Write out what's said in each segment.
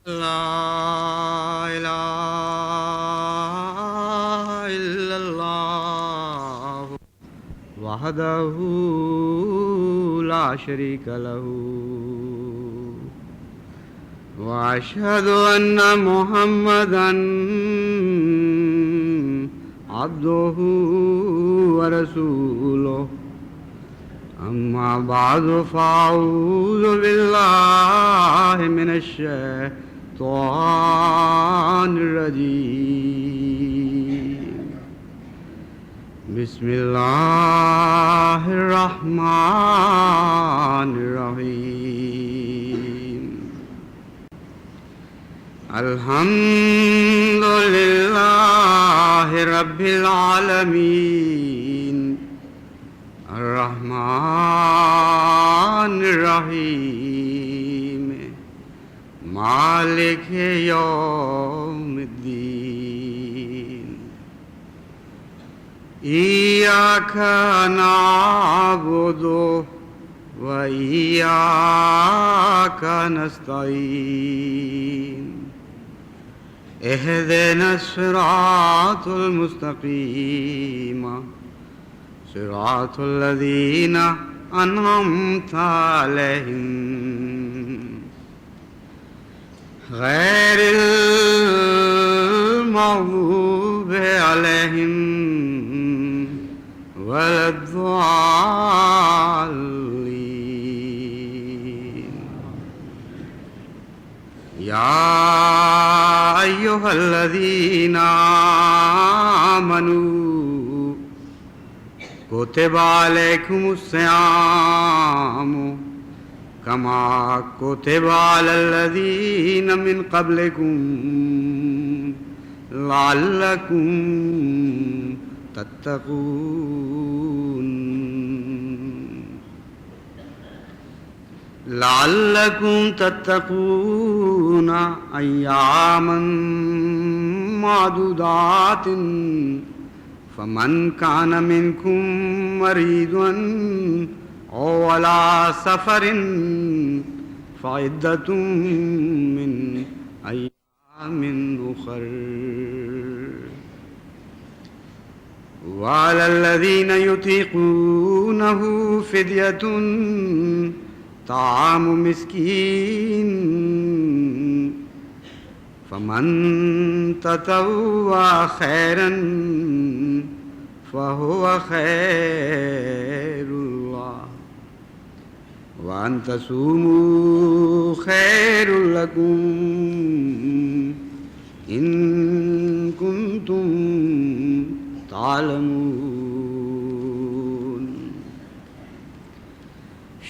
لا إله إلا الله وحده لا شريك له وأشهد أن محمدا عبده ورسوله أما بعد فأعوذ بالله من الشيطان الرجيم بسم الله الرحمن الرحيم الحمد لله رب العالمين الرحمن الرحيم مالك يوم الدين إياك نعبد وإياك نستعين اهدنا الصراط المستقيم صراط الذين أنعمت عليهم غير المغضوب عليهم ولا الضالين يا أيها الذين آمنوا كتب عليكم الصيام كما كتب على الذين من قبلكم لعلكم تتقون أياما معدودات فمن كان منكم مريضا أو على سفر فعدة من أيام أخر وعلى الذين يطيقونه فدية طعام مسكين فمن تطوع خيرا فهو خير الله وأن تصوموا خير لكم إن كنتم تعلمون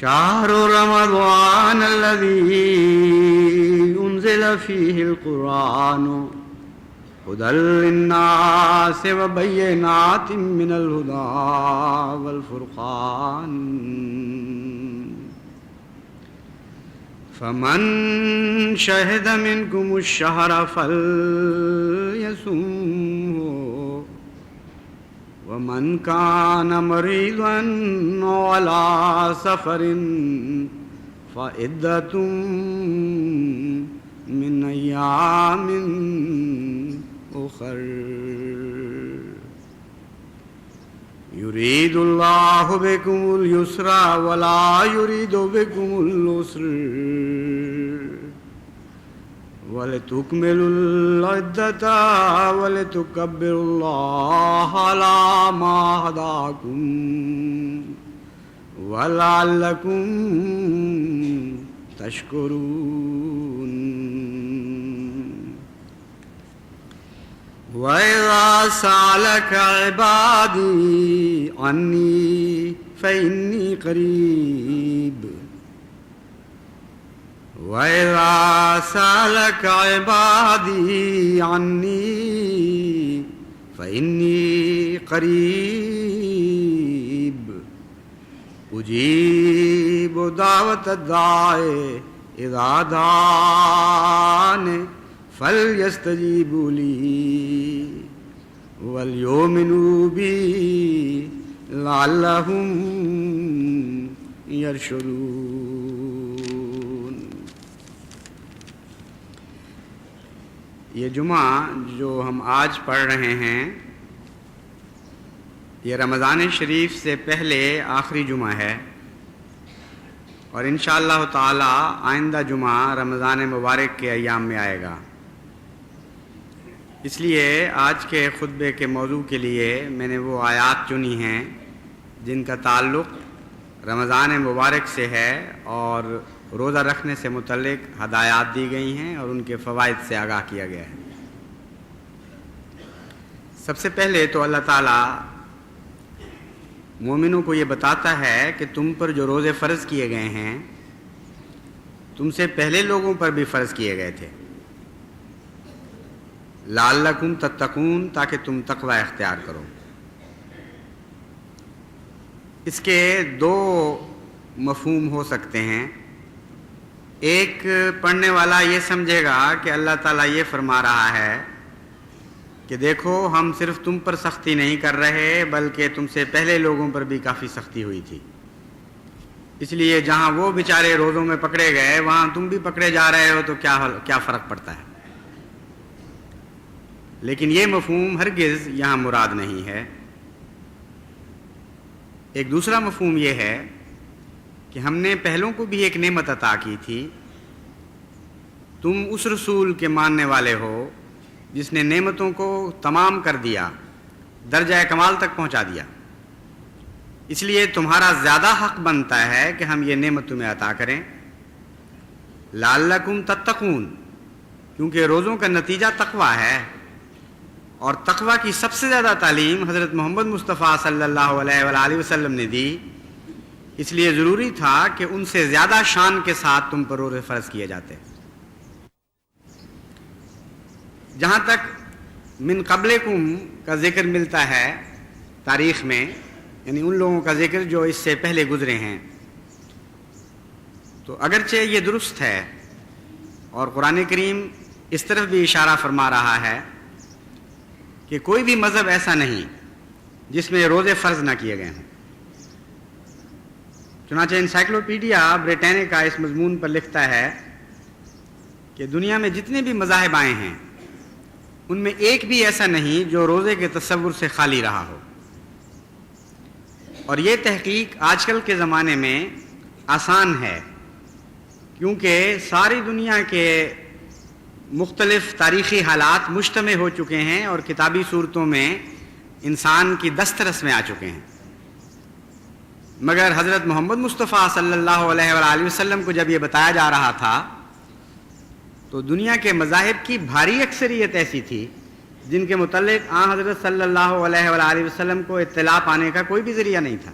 شهر رمضان الذي أنزل فيه القرآن هدى للناس وبينات من الهدى والفرقان فمن شهد منكم الشهر فليصمه ومن كان مريضا على سفر فعدة من أيام أخر يريد الله بكم اليسر ولا يريد بكم العسر وَلِتُكْمِلُوا الْعِدَّةَ وَلِتُكَبِّرُوا اللَّهَ عَلَى مَا هَدَاكُمْ وَلَعَلَّكُمْ تَشْكُرُونَ وَإِذَا سَأَلَكَ عِبَادِي عَنِّي فَإِنِّي قَرِيبٌ وَإِذَا سَأَلَكَ عِبَادِي عَنِّي فَإِنِّي قَرِيبٌ أُجِيبُ دَعْوَةَ الدَّاعِ إِذَا دَعَانِ فَلْيَسْتَجِيبُوا لِي وَلْيُؤْمِنُوا بِي لَعَلَّهُمْ يَرْشُدُونَ یہ جمعہ جو ہم آج پڑھ رہے ہیں یہ رمضان شریف سے پہلے آخری جمعہ ہے، اور انشاءاللہ تعالی آئندہ جمعہ رمضان مبارک کے ایام میں آئے گا۔ اس لیے آج کے خطبے کے موضوع کے لیے میں نے وہ آیات چنی ہیں جن کا تعلق رمضان مبارک سے ہے اور روزہ رکھنے سے متعلق ہدایات دی گئی ہیں اور ان کے فوائد سے آگاہ کیا گیا ہے۔ سب سے پہلے تو اللہ تعالیٰ مومنوں کو یہ بتاتا ہے کہ تم پر جو روزے فرض کیے گئے ہیں تم سے پہلے لوگوں پر بھی فرض کیے گئے تھے، لعلکم تتقون، تاکہ تم تقوی اختیار کرو۔ اس کے دو مفہوم ہو سکتے ہیں۔ ایک پڑھنے والا یہ سمجھے گا کہ اللہ تعالیٰ یہ فرما رہا ہے کہ دیکھو ہم صرف تم پر سختی نہیں کر رہے بلکہ تم سے پہلے لوگوں پر بھی کافی سختی ہوئی تھی، اس لیے جہاں وہ بیچارے روزوں میں پکڑے گئے وہاں تم بھی پکڑے جا رہے ہو تو کیا فرق پڑتا ہے۔ لیکن یہ مفہوم ہرگز یہاں مراد نہیں ہے۔ ایک دوسرا مفہوم یہ ہے کہ ہم نے پہلوں کو بھی ایک نعمت عطا کی تھی، تم اس رسول کے ماننے والے ہو جس نے نعمتوں کو تمام کر دیا، درجہ کمال تک پہنچا دیا، اس لیے تمہارا زیادہ حق بنتا ہے کہ ہم یہ نعمت تمہیں عطا کریں۔ لعلکم تتقون، کیونکہ روزوں کا نتیجہ تقوی ہے، اور تقوی کی سب سے زیادہ تعلیم حضرت محمد مصطفیٰ صلی اللہ علیہ وآلہ وسلم نے دی، اس لیے ضروری تھا کہ ان سے زیادہ شان کے ساتھ تم پر روزے فرض کیے جاتے۔ جہاں تک من قبلکم کا ذکر ملتا ہے تاریخ میں، یعنی ان لوگوں کا ذکر جو اس سے پہلے گزرے ہیں، تو اگرچہ یہ درست ہے اور قرآن کریم اس طرف بھی اشارہ فرما رہا ہے کہ کوئی بھی مذہب ایسا نہیں جس میں روزے فرض نہ کیے گئے ہوں۔ چنانچہ انسائکلوپیڈیا بریٹینیکا اس مضمون پر لکھتا ہے کہ دنیا میں جتنے بھی مذاہب آئے ہیں ان میں ایک بھی ایسا نہیں جو روزے کے تصور سے خالی رہا ہو، اور یہ تحقیق آج کل کے زمانے میں آسان ہے کیونکہ ساری دنیا کے مختلف تاریخی حالات مجتمع ہو چکے ہیں اور کتابی صورتوں میں انسان کی دسترس میں آ چکے ہیں۔ مگر حضرت محمد مصطفیٰ صلی اللہ علیہ وآلہ وسلم کو جب یہ بتایا جا رہا تھا تو دنیا کے مذاہب کی بھاری اکثریت ایسی تھی جن کے متعلق آن حضرت صلی اللہ علیہ وآلہ وسلم کو اطلاع پانے کا کوئی بھی ذریعہ نہیں تھا۔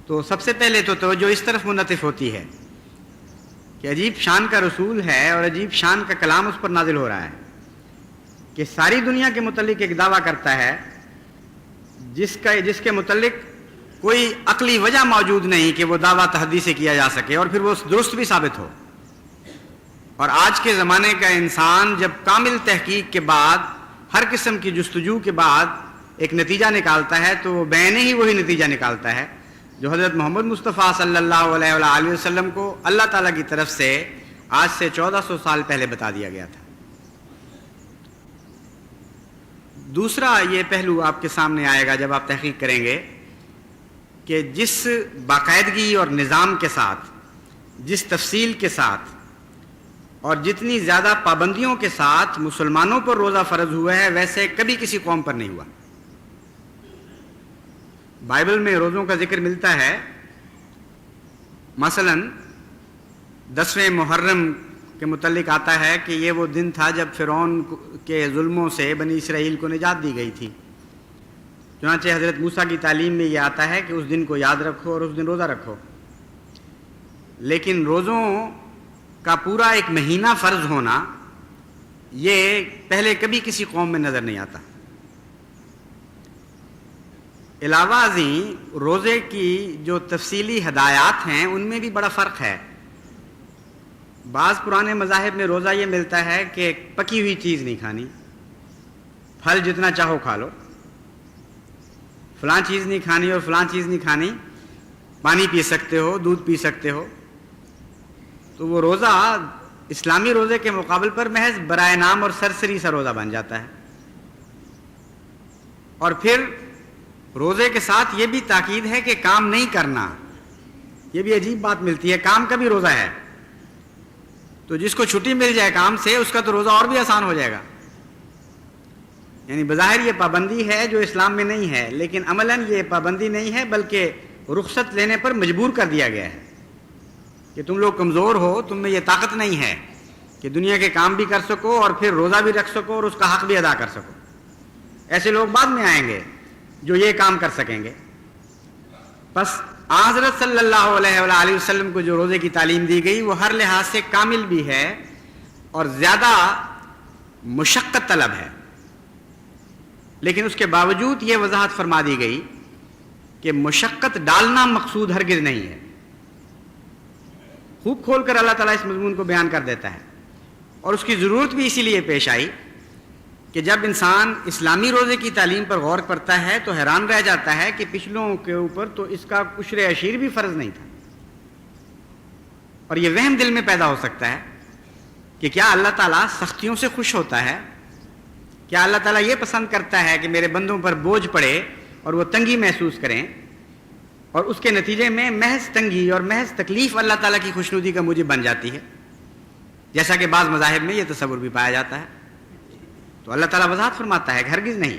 تو سب سے پہلے تو توجہ اس طرف منعطف ہوتی ہے کہ عجیب شان کا رسول ہے اور عجیب شان کا کلام اس پر نازل ہو رہا ہے کہ ساری دنیا کے متعلق ایک دعویٰ کرتا ہے جس کے متعلق کوئی عقلی وجہ موجود نہیں کہ وہ دعویٰ تحدید سے کیا جا سکے اور پھر وہ درست بھی ثابت ہو۔ اور آج کے زمانے کا انسان جب کامل تحقیق کے بعد، ہر قسم کی جستجو کے بعد ایک نتیجہ نکالتا ہے تو وہ بعینہ ہی وہی نتیجہ نکالتا ہے جو حضرت محمد مصطفیٰ صلی اللہ علیہ وآلہ وسلم کو اللہ تعالیٰ کی طرف سے آج سے 1400 سال پہلے بتا دیا گیا تھا۔ دوسرا یہ پہلو آپ کے سامنے آئے گا جب آپ تحقیق کریں گے کہ جس باقاعدگی اور نظام کے ساتھ، جس تفصیل کے ساتھ اور جتنی زیادہ پابندیوں کے ساتھ مسلمانوں پر روزہ فرض ہوا ہے ویسے کبھی کسی قوم پر نہیں ہوا۔ بائبل میں روزوں کا ذکر ملتا ہے، مثلا 10ویں محرم کے متعلق آتا ہے کہ یہ وہ دن تھا جب فرعون کے ظلموں سے بنی اسرائیل کو نجات دی گئی تھی۔ چنانچہ حضرت موسیٰ کی تعلیم میں یہ آتا ہے کہ اس دن کو یاد رکھو اور اس دن روزہ رکھو۔ لیکن روزوں کا پورا ایک مہینہ فرض ہونا یہ پہلے کبھی کسی قوم میں نظر نہیں آتا۔ علاوہ ازیں روزے کی جو تفصیلی ہدایات ہیں ان میں بھی بڑا فرق ہے۔ بعض پرانے مذاہب میں روزہ یہ ملتا ہے کہ پکی ہوئی چیز نہیں کھانی، پھل جتنا چاہو کھا لو، فلاں چیز نہیں کھانی اور فلاں چیز نہیں کھانی، پانی پی سکتے ہو، دودھ پی سکتے ہو۔ تو وہ روزہ اسلامی روزے کے مقابل پر محض برائے نام اور سرسری سا روزہ بن جاتا ہے. اور پھر روزے کے ساتھ یہ بھی تاکید ہے کہ کام نہیں کرنا. یہ بھی عجیب بات ملتی ہے، کام کا بھی روزہ ہے. تو جس کو چھٹی مل جائے کام سے اس کا تو روزہ اور بھی آسان ہو جائے گا. یعنی بظاہر یہ پابندی ہے جو اسلام میں نہیں ہے، لیکن عملاً یہ پابندی نہیں ہے بلکہ رخصت لینے پر مجبور کر دیا گیا ہے کہ تم لوگ کمزور ہو، تم میں یہ طاقت نہیں ہے کہ دنیا کے کام بھی کر سکو اور پھر روزہ بھی رکھ سکو اور اس کا حق بھی ادا کر سکو. ایسے لوگ بعد میں آئیں گے جو یہ کام کر سکیں گے. بس حضرت صلی اللہ علیہ وآلہ وسلم کو جو روزے کی تعلیم دی گئی وہ ہر لحاظ سے کامل بھی ہے اور زیادہ مشقت طلب ہے، لیکن اس کے باوجود یہ وضاحت فرما دی گئی کہ مشقت ڈالنا مقصود ہرگز نہیں ہے. خوب کھول کر اللہ تعالیٰ اس مضمون کو بیان کر دیتا ہے. اور اس کی ضرورت بھی اسی لیے پیش آئی کہ جب انسان اسلامی روزے کی تعلیم پر غور کرتا ہے تو حیران رہ جاتا ہے کہ پچھلوں کے اوپر تو اس کا عشر عشیر بھی فرض نہیں تھا. اور یہ وہم دل میں پیدا ہو سکتا ہے کہ کیا اللہ تعالیٰ سختیوں سے خوش ہوتا ہے؟ کیا اللہ تعالیٰ یہ پسند کرتا ہے کہ میرے بندوں پر بوجھ پڑے اور وہ تنگی محسوس کریں اور اس کے نتیجے میں محض تنگی اور محض تکلیف اللہ تعالیٰ کی خوشنودی کا موجب بن جاتی ہے، جیسا کہ بعض مذاہب میں یہ تصور بھی پایا جاتا ہے؟ تو اللہ تعالیٰ وضاحت فرماتا ہے کہ ہرگز نہیں.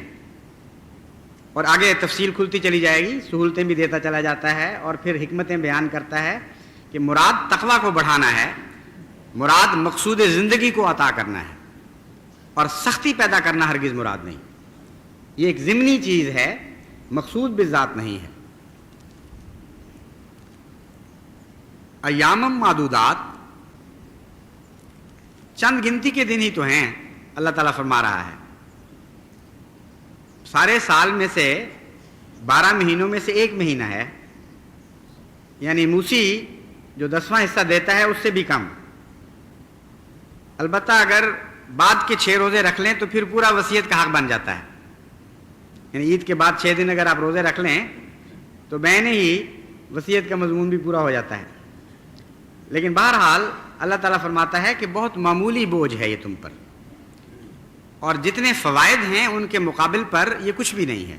اور آگے تفصیل کھلتی چلی جائے گی، سہولتیں بھی دیتا چلا جاتا ہے اور پھر حکمتیں بیان کرتا ہے کہ مراد تقویٰ کو بڑھانا ہے، مراد مقصود زندگی کو عطا کرنا ہے، اور سختی پیدا کرنا ہرگز مراد نہیں. یہ ایک ضمنی چیز ہے، مقصود بالذات نہیں ہے. ایام معدودات، چند گنتی کے دن ہی تو ہیں. اللہ تعالیٰ فرما رہا ہے سارے سال میں سے 12 مہینوں میں سے ایک مہینہ ہے، یعنی موسی جو 10واں حصہ دیتا ہے اس سے بھی کم. البتہ اگر بعد کے 6 روزے رکھ لیں تو پھر پورا وصیت کا حق بن جاتا ہے. یعنی عید کے بعد 6 دن اگر آپ روزے رکھ لیں تو بین ہی وصیت کا مضمون بھی پورا ہو جاتا ہے. لیکن بہرحال اللہ تعالیٰ فرماتا ہے کہ بہت معمولی بوجھ ہے یہ تم پر، اور جتنے فوائد ہیں ان کے مقابل پر یہ کچھ بھی نہیں ہے.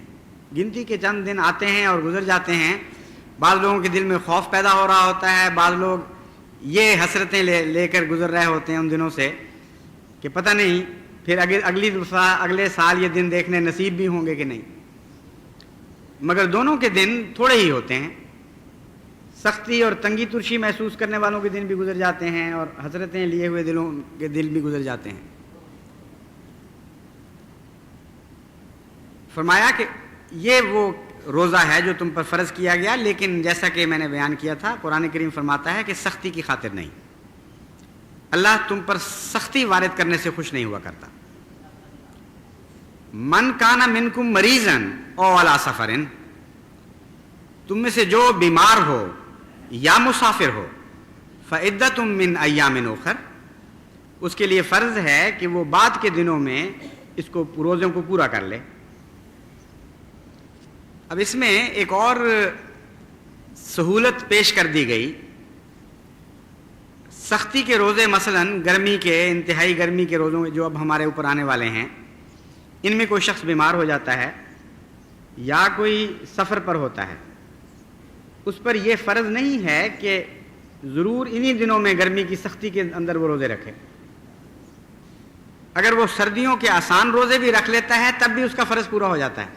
گنتی کے چند دن آتے ہیں اور گزر جاتے ہیں. بعض لوگوں کے دل میں خوف پیدا ہو رہا ہوتا ہے، بعض لوگ یہ حسرتیں لے کر گزر رہے ہوتے ہیں ان دنوں سے کہ پتہ نہیں پھر اگلے سال یہ دن دیکھنے نصیب بھی ہوں گے کہ نہیں. مگر دونوں کے دن تھوڑے ہی ہوتے ہیں. سختی اور تنگی ترشی محسوس کرنے والوں کے دن بھی گزر جاتے ہیں اور حسرتیں لیے ہوئے دلوں کے دل بھی گزر جاتے ہیں. فرمایا کہ یہ وہ روزہ ہے جو تم پر فرض کیا گیا، لیکن جیسا کہ میں نے بیان کیا تھا قرآن کریم فرماتا ہے کہ سختی کی خاطر نہیں. اللہ تم پر سختی وارد کرنے سے خوش نہیں ہوا کرتا. من کان منکم مریضا او علی سفر، تم میں سے جو بیمار ہو یا مسافر ہو، فعدۃ من ایام اخر، اس کے لیے فرض ہے کہ وہ بعد کے دنوں میں اس کو روزوں کو پورا کر لے. اب اس میں ایک اور سہولت پیش کر دی گئی. سختی کے روزے مثلا گرمی کے، انتہائی گرمی کے روزوں جو اب ہمارے اوپر آنے والے ہیں، ان میں کوئی شخص بیمار ہو جاتا ہے یا کوئی سفر پر ہوتا ہے، اس پر یہ فرض نہیں ہے کہ ضرور انہی دنوں میں گرمی کی سختی کے اندر وہ روزے رکھے. اگر وہ سردیوں کے آسان روزے بھی رکھ لیتا ہے تب بھی اس کا فرض پورا ہو جاتا ہے.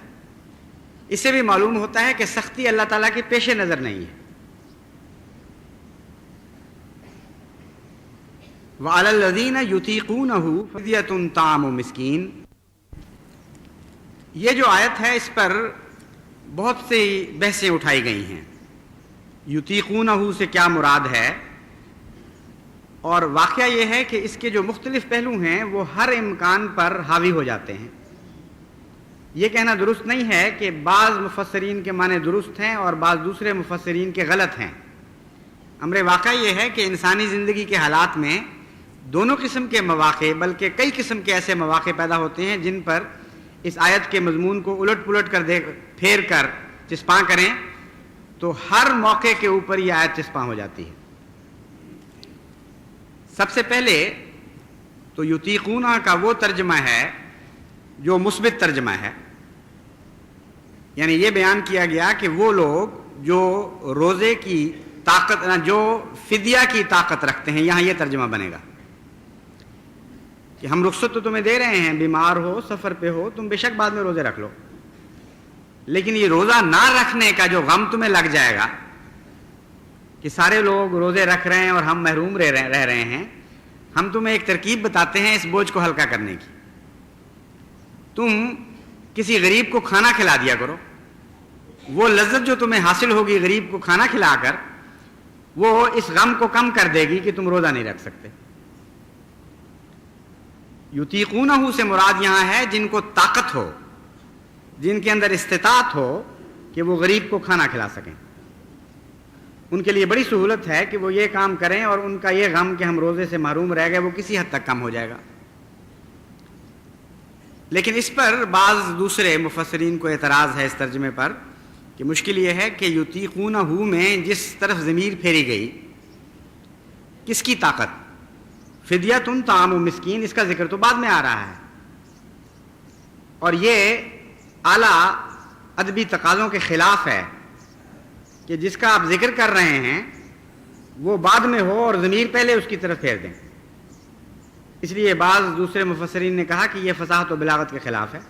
اس سے بھی معلوم ہوتا ہے کہ سختی اللہ تعالیٰ کے پیش نظر نہیں ہے. وَعَلَى الَّذِينَ يُطِيقُونَهُ فِدْيَةٌ طَعَامُ مِسْكِينٍ، یہ جو آیت ہے اس پر بہت سی بحثیں اٹھائی گئی ہیں. یطیقونہ سے کیا مراد ہے؟ اور واقعہ یہ ہے کہ اس کے جو مختلف پہلو ہیں وہ ہر امکان پر حاوی ہو جاتے ہیں. یہ کہنا درست نہیں ہے کہ بعض مفسرین کے معنی درست ہیں اور بعض دوسرے مفسرین کے غلط ہیں. امر واقعہ یہ ہے کہ انسانی زندگی کے حالات میں دونوں قسم کے مواقع، بلکہ کئی قسم کے ایسے مواقع پیدا ہوتے ہیں جن پر اس آیت کے مضمون کو الٹ پلٹ کر پھیر کر چسپاں کریں تو ہر موقع کے اوپر یہ آیت چسپاں ہو جاتی ہے. سب سے پہلے تو یطیقونہ کا وہ ترجمہ ہے جو مثبت ترجمہ ہے، یعنی یہ بیان کیا گیا کہ وہ لوگ جو روزے کی طاقت، جو فدیہ کی طاقت رکھتے ہیں، یہاں یہ ترجمہ بنے گا کہ ہم رخصت تو تمہیں دے رہے ہیں، بیمار ہو، سفر پہ ہو، تم بے شک بعد میں روزے رکھ لو، لیکن یہ روزہ نہ رکھنے کا جو غم تمہیں لگ جائے گا کہ سارے لوگ روزے رکھ رہے ہیں اور ہم محروم رہ رہے ہیں، ہم تمہیں ایک ترکیب بتاتے ہیں اس بوجھ کو ہلکا کرنے کی۔ تم کسی غریب کو کھانا کھلا دیا کرو، وہ لذت جو تمہیں حاصل ہوگی غریب کو کھانا کھلا کر، وہ اس غم کو کم کر دے گی کہ تم روزہ نہیں رکھ سکتے۔ یطیقونہ سے مراد یہاں ہے جن کو طاقت ہو، جن کے اندر استطاعت ہو کہ وہ غریب کو کھانا کھلا سکیں، ان کے لیے بڑی سہولت ہے کہ وہ یہ کام کریں اور ان کا یہ غم کہ ہم روزے سے محروم رہ گئے وہ کسی حد تک کم ہو جائے گا۔ لیکن اس پر بعض دوسرے مفسرین کو اعتراض ہے اس ترجمے پر کہ مشکل یہ ہے کہ یطیقونہ میں جس طرف ضمیر پھیری گئی، کس کی طاقت؟ فدیۃ طعام مسکین، اس کا ذکر تو بعد میں آ رہا ہے، اور یہ اعلیٰ ادبی تقاضوں کے خلاف ہے کہ جس کا آپ ذکر کر رہے ہیں وہ بعد میں ہو اور ضمیر پہلے اس کی طرف پھیر دیں۔ اس لیے بعض دوسرے مفسرین نے کہا کہ یہ فصاحت و بلاغت کے خلاف ہے۔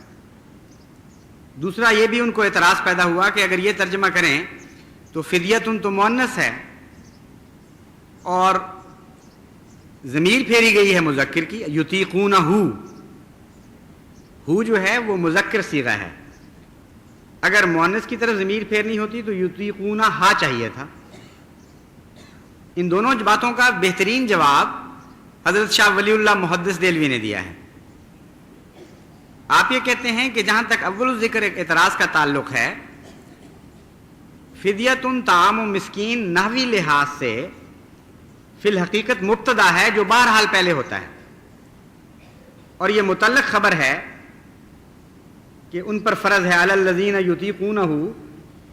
دوسرا یہ بھی ان کو اعتراض پیدا ہوا کہ اگر یہ ترجمہ کریں تو فدیۃ تو مؤنث ہے اور ضمیر پھیری گئی ہے مذکر کی، یطیقونہ ہو جو ہے وہ مذکر صیغہ ہے، اگر مؤنث کی طرف ضمیر پھیرنی ہوتی تو یطیقونہ ہا چاہیے تھا۔ ان دونوں باتوں کا بہترین جواب حضرت شاہ ولی اللہ محدث دہلوی نے دیا ہے۔ آپ یہ کہتے ہیں کہ جہاں تک اول الذکر اعتراض کا تعلق ہے، فدیۃ طعام مسکین نحوی لحاظ سے فی الحقیقت مبتدا ہے جو بہرحال پہلے ہوتا ہے، اور یہ متعلق خبر ہے کہ ان پر فرض ہے علی الذین یطیقونہ۔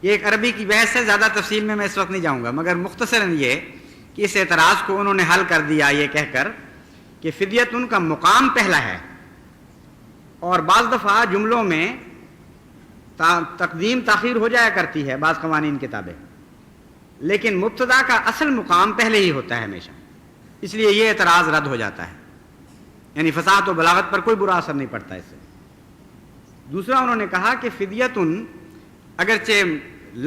یہ ایک عربی کی بحث ہے، زیادہ تفصیل میں اس وقت نہیں جاؤں گا، مگر مختصراً یہ کہ اس اعتراض کو انہوں نے حل کر دیا یہ کہہ کر کہ فدیۃ ان کا مقام پہلا ہے، اور بعض دفعہ جملوں میں تقدیم تاخیر ہو جایا کرتی ہے بعض قوانین کتابیں، لیکن مبتدا کا اصل مقام پہلے ہی ہوتا ہے ہمیشہ، اس لیے یہ اعتراض رد ہو جاتا ہے، یعنی فصاحت و بلاغت پر کوئی برا اثر نہیں پڑتا اس سے۔ دوسرا انہوں نے کہا کہ فدیۃ اگرچہ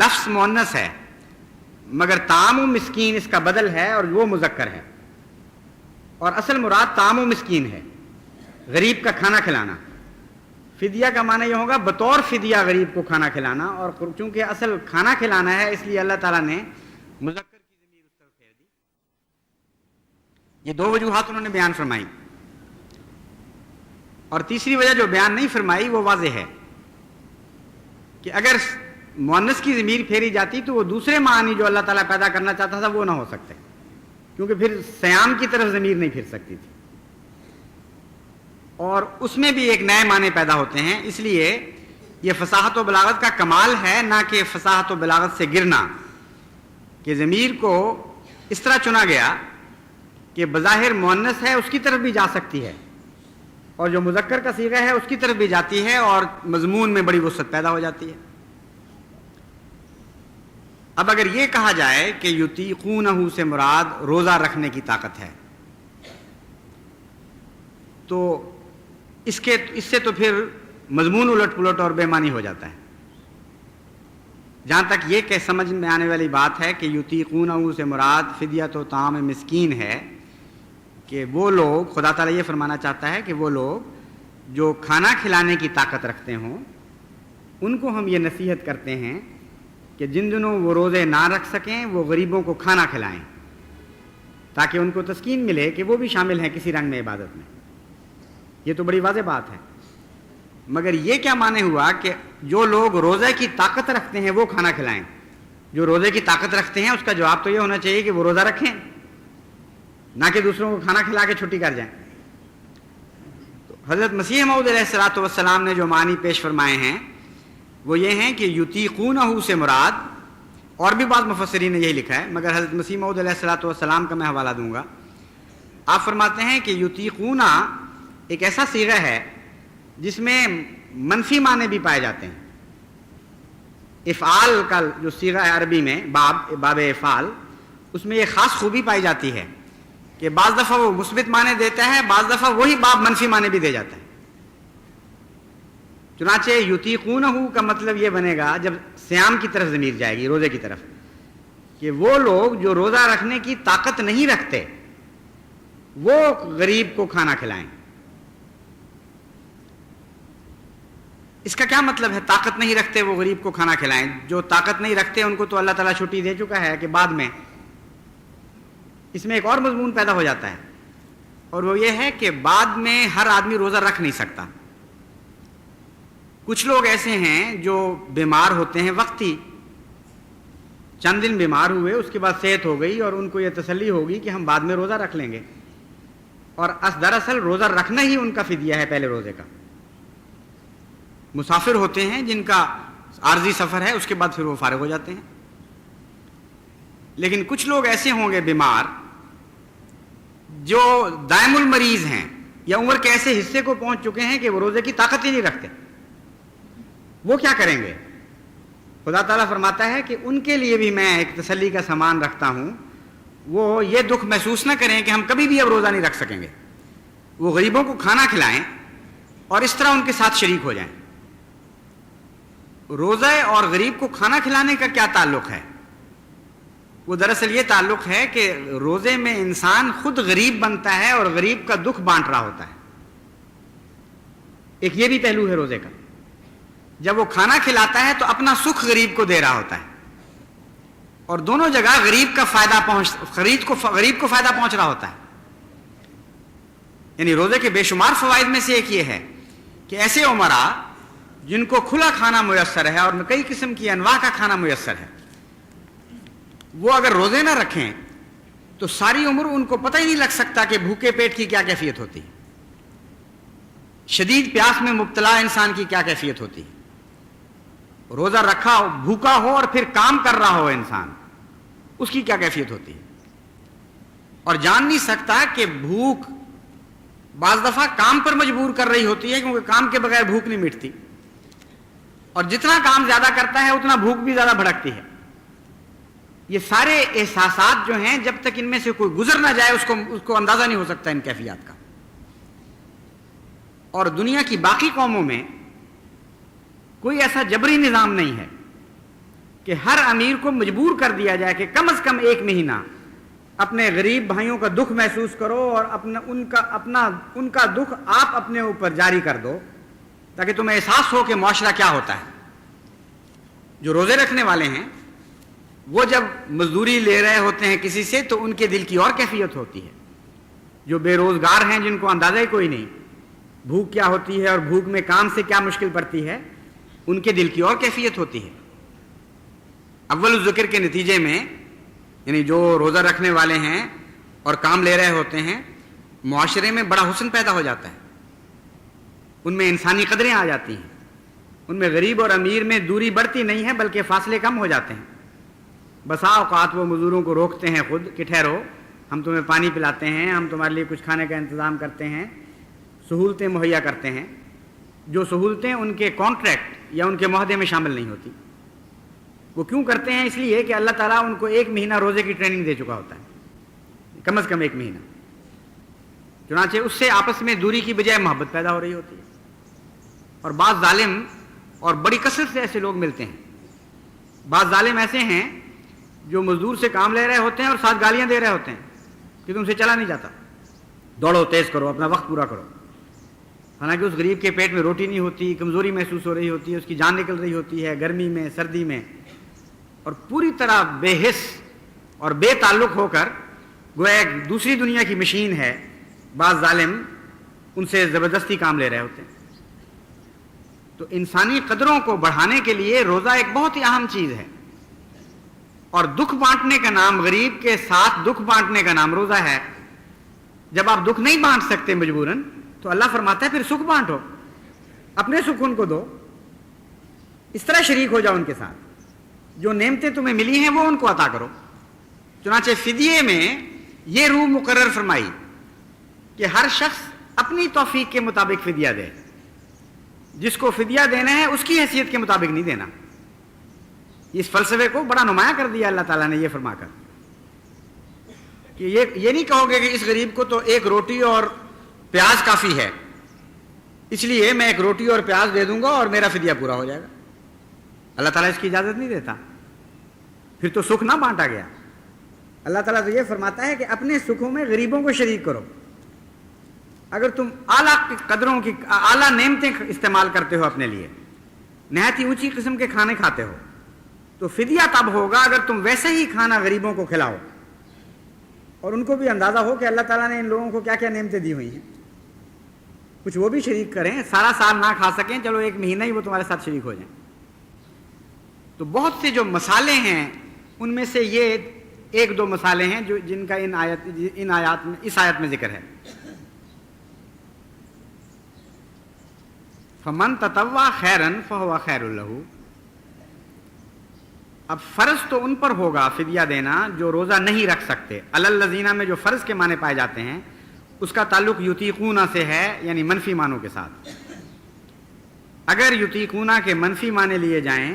لفظ مؤنث ہے مگر طعام مسکین اس کا بدل ہے اور وہ مذکر ہے، اور اصل مراد طعام مسکین ہے، غریب کا کھانا کھلانا۔ فدیہ کا معنی یہ ہوگا بطور فدیہ غریب کو کھانا کھلانا، اور چونکہ اصل کھانا کھلانا ہے اس لیے اللہ تعالیٰ نے مذکر کی ضمیر اس طرف پھیر دی۔ یہ دو وجوہات انہوں نے بیان فرمائی، اور تیسری وجہ جو بیان نہیں فرمائی وہ واضح ہے کہ اگر مؤنث کی ضمیر پھیری جاتی تو وہ دوسرے معنی جو اللہ تعالیٰ پیدا کرنا چاہتا تھا وہ نہ ہو سکتے، کیونکہ پھر صیام کی طرف ضمیر نہیں پھر سکتی تھی، اور اس میں بھی ایک نئے معنی پیدا ہوتے ہیں۔ اس لیے یہ فصاحت و بلاغت کا کمال ہے، نہ کہ فصاحت و بلاغت سے گرنا، کہ ضمیر کو اس طرح چنا گیا کہ بظاہر مؤنث ہے اس کی طرف بھی جا سکتی ہے، اور جو مذکر کا صیغہ ہے اس کی طرف بھی جاتی ہے، اور مضمون میں بڑی وسعت پیدا ہو جاتی ہے۔ اب اگر یہ کہا جائے کہ یطیقونہ سے مراد روزہ رکھنے کی طاقت ہے، تو اس سے تو پھر مضمون الٹ پلٹ اور بے معنی ہو جاتا ہے۔ جہاں تک یہ کہ سمجھ میں آنے والی بات ہے کہ یطیقونہ سے مراد فدیۃ و طعام مسکین ہے، کہ وہ لوگ، خدا تعالیٰ یہ فرمانا چاہتا ہے کہ وہ لوگ جو کھانا کھلانے کی طاقت رکھتے ہوں ان کو ہم یہ نصیحت کرتے ہیں کہ جن دنوں وہ روزے نہ رکھ سکیں وہ غریبوں کو کھانا کھلائیں، تاکہ ان کو تسکین ملے کہ وہ بھی شامل ہیں کسی رنگ میں عبادت میں۔ یہ تو بڑی واضح بات ہے، مگر یہ کیا معنی ہوا کہ جو لوگ روزے کی طاقت رکھتے ہیں وہ کھانا کھلائیں؟ جو روزے کی طاقت رکھتے ہیں اس کا جواب تو یہ ہونا چاہیے کہ وہ روزہ رکھیں، نہ کہ دوسروں کو کھانا کھلا کے چھٹی کر جائیں۔ تو حضرت مسیح موعود علیہ الصلوۃ والسلام نے جو معنی پیش فرمائے ہیں وہ یہ ہیں کہ یطیقونہ سے مراد، اور بھی بعض مفسرین نے یہی لکھا ہے، مگر حضرت مسیح موعود علیہ الصلوۃ والسلام کا میں حوالہ دوں گا، آپ فرماتے ہیں کہ یطیقونا ایک ایسا صیغہ ہے جس میں منفی معنی بھی پائے جاتے ہیں. افعال کا جو صیغہ ہے عربی میں باب افعال، اس میں یہ خاص خوبی پائی جاتی ہے کہ بعض دفعہ وہ مثبت معنی دیتا ہے، بعض دفعہ وہی باب منفی معنی بھی دے جاتا ہے. چنانچہ یطیقونہ کا مطلب یہ بنے گا جب صیام کی طرف ضمیر جائے گی، روزے کی طرف، کہ وہ لوگ جو روزہ رکھنے کی طاقت نہیں رکھتے وہ غریب کو کھانا کھلائیں. اس کا کیا مطلب ہے طاقت نہیں رکھتے وہ غریب کو کھانا کھلائیں؟ جو طاقت نہیں رکھتے ان کو تو اللہ تعالیٰ چھٹی دے چکا ہے کہ بعد میں. اس میں ایک اور مضمون پیدا ہو جاتا ہے، اور وہ یہ ہے کہ بعد میں ہر آدمی روزہ رکھ نہیں سکتا. کچھ لوگ ایسے ہیں جو بیمار ہوتے ہیں وقتی، چند دن بیمار ہوئے، اس کے بعد صحت ہو گئی اور ان کو یہ تسلی ہوگی کہ ہم بعد میں روزہ رکھ لیں گے، اور دراصل روزہ رکھنا ہی ان کا فدیہ ہے پہلے روزے کا. مسافر ہوتے ہیں جن کا عارضی سفر ہے، اس کے بعد پھر وہ فارغ ہو جاتے ہیں. لیکن کچھ لوگ ایسے ہوں گے بیمار جو دائم المریض ہیں یا عمر کے ایسے حصے کو پہنچ چکے ہیں کہ وہ روزے کی طاقت ہی نہیں رکھتے. وہ کیا کریں گے؟ خدا تعالیٰ فرماتا ہے کہ ان کے لیے بھی میں ایک تسلی کا سامان رکھتا ہوں. وہ یہ دکھ محسوس نہ کریں کہ ہم کبھی بھی اب روزہ نہیں رکھ سکیں گے. وہ غریبوں کو کھانا کھلائیں اور اس طرح ان کے ساتھ شریک ہو جائیں. روزہ اور غریب کو کھانا کھلانے کا کیا تعلق ہے؟ وہ دراصل یہ تعلق ہے کہ روزے میں انسان خود غریب بنتا ہے اور غریب کا دکھ بانٹ رہا ہوتا ہے. ایک یہ بھی پہلو ہے روزے کا. جب وہ کھانا کھلاتا ہے تو اپنا سکھ غریب کو دے رہا ہوتا ہے، اور دونوں جگہ غریب کو فائدہ پہنچ رہا ہوتا ہے. یعنی روزے کے بے شمار فوائد میں سے ایک یہ ہے کہ ایسے عمراء جن کو کھلا کھانا میسر ہے اور کئی قسم کی انواع کا کھانا میسر ہے، وہ اگر روزے نہ رکھیں تو ساری عمر ان کو پتہ ہی نہیں لگ سکتا کہ بھوکے پیٹ کی کیا کیفیت ہوتی ہے، شدید پیاس میں مبتلا انسان کی کیا کیفیت ہوتی ہے. روزہ رکھا ہو، بھوکا ہو اور پھر کام کر رہا ہو انسان، اس کی کیا کیفیت ہوتی ہے. اور جان نہیں سکتا کہ بھوک بعض دفعہ کام پر مجبور کر رہی ہوتی ہے، کیونکہ کام کے بغیر بھوک نہیں مٹتی، اور جتنا کام زیادہ کرتا ہے اتنا بھوک بھی زیادہ بھڑکتی ہے. یہ سارے احساسات جو ہیں جب تک ان میں سے کوئی گزر نہ جائے اس کو اندازہ نہیں ہو سکتا ان کیفیات کا. اور دنیا کی باقی قوموں میں کوئی ایسا جبری نظام نہیں ہے کہ ہر امیر کو مجبور کر دیا جائے کہ کم از کم 1 مہینہ اپنے غریب بھائیوں کا دکھ محسوس کرو اور ان کا دکھ آپ اپنے اوپر جاری کر دو تاکہ تمہیں احساس ہو کہ معاشرہ کیا ہوتا ہے. جو روزے رکھنے والے ہیں وہ جب مزدوری لے رہے ہوتے ہیں کسی سے تو ان کے دل کی اور کیفیت ہوتی ہے. جو بے روزگار ہیں جن کو اندازہ ہی کوئی نہیں بھوک کیا ہوتی ہے اور بھوک میں کام سے کیا مشکل پڑتی ہے، ان کے دل کی اور کیفیت ہوتی ہے. اول الذکر کے نتیجے میں یعنی جو روزہ رکھنے والے ہیں اور کام لے رہے ہوتے ہیں، معاشرے میں بڑا حسن پیدا ہو جاتا ہے، ان میں انسانی قدریں آ جاتی ہیں، ان میں غریب اور امیر میں دوری بڑھتی نہیں ہے بلکہ فاصلے کم ہو جاتے ہیں. بسا اوقات وہ مزدوروں کو روکتے ہیں خود کہ ٹھہرو، ہم تمہیں پانی پلاتے ہیں، ہم تمہارے لیے کچھ کھانے کا انتظام کرتے ہیں، سہولتیں مہیا کرتے ہیں. جو سہولتیں ان کے کانٹریکٹ یا ان کے معاہدے میں شامل نہیں ہوتی. وہ کیوں کرتے ہیں؟ اس لیے کہ اللہ تعالیٰ ان کو 1 مہینہ روزے کی ٹریننگ دے چکا ہوتا ہے، کم از کم 1 مہینہ. چنانچہ اس سے آپس میں دوری کی بجائے محبت پیدا ہو رہی ہوتی ہے. اور بعض ظالم اور بڑی کثرت سے ایسے لوگ ملتے ہیں. بعض ظالم ایسے ہیں جو مزدور سے کام لے رہے ہوتے ہیں اور ساتھ گالیاں دے رہے ہوتے ہیں کہ تم سے چلا نہیں جاتا، دوڑو، تیز کرو، اپنا وقت پورا کرو. حالانکہ اس غریب کے پیٹ میں روٹی نہیں ہوتی، کمزوری محسوس ہو رہی ہوتی ہے، اس کی جان نکل رہی ہوتی ہے گرمی میں، سردی میں، اور پوری طرح بے حس اور بے تعلق ہو کر گویا ایک دوسری دنیا کی مشین ہے. بعض ظالم ان سے زبردستی کام لے رہے ہوتے ہیں. تو انسانی قدروں کو بڑھانے کے لیے روزہ ایک بہت ہی اہم چیز ہے، اور دکھ بانٹنے کا نام، غریب کے ساتھ دکھ بانٹنے کا نام روزہ ہے. جب آپ دکھ نہیں بانٹ سکتے مجبوراً تو اللہ فرماتا ہے پھر سکھ بانٹو، اپنے سکھ ان کو دو، اس طرح شریک ہو جاؤ ان کے ساتھ، جو نعمتیں تمہیں ملی ہیں وہ ان کو عطا کرو. چنانچہ فدیے میں یہ روح مقرر فرمائی کہ ہر شخص اپنی توفیق کے مطابق فدیہ دے، جس کو فدیہ دینا ہے اس کی حیثیت کے مطابق نہیں دینا۔ اس فلسفے کو بڑا نمایاں کر دیا اللہ تعالیٰ نے یہ فرما کر کہ یہ نہیں کہو گے کہ اس غریب کو تو ایک روٹی اور پیاز کافی ہے، اس لیے میں ایک روٹی اور پیاز دے دوں گا اور میرا فدیہ پورا ہو جائے گا۔ اللہ تعالیٰ اس کی اجازت نہیں دیتا، پھر تو سکھ نہ بانٹا گیا۔ اللہ تعالیٰ تو یہ فرماتا ہے کہ اپنے سکھوں میں غریبوں کو شریک کرو۔ اگر تم اعلیٰ قدروں کی اعلیٰ نعمتیں استعمال کرتے ہو اپنے لیے، نہایت ہی اونچی قسم کے کھانے کھاتے ہو، تو فدیہ تب ہوگا اگر تم ویسے ہی کھانا غریبوں کو کھلاؤ اور ان کو بھی اندازہ ہو کہ اللہ تعالیٰ نے ان لوگوں کو کیا کیا نعمتیں دی ہوئی ہیں، کچھ وہ بھی شریک کریں، سارا سال نہ کھا سکیں، چلو ایک مہینہ ہی وہ تمہارے ساتھ شریک ہو جائیں۔ تو بہت سے جو مسالے ہیں ان میں سے یہ ایک دو مسالے ہیں جو جن کا اس آیت میں ذکر ہے۔ فمن تطوع خیرا فہو خیر لہ، اب فرض تو ان پر ہوگا فدیہ دینا جو روزہ نہیں رکھ سکتے۔ علی الذین میں جو فرض کے معنی پائے جاتے ہیں اس کا تعلق یطیقون سے ہے، یعنی منفی معنوں کے ساتھ۔ اگر یطیقون کے منفی معنی لیے جائیں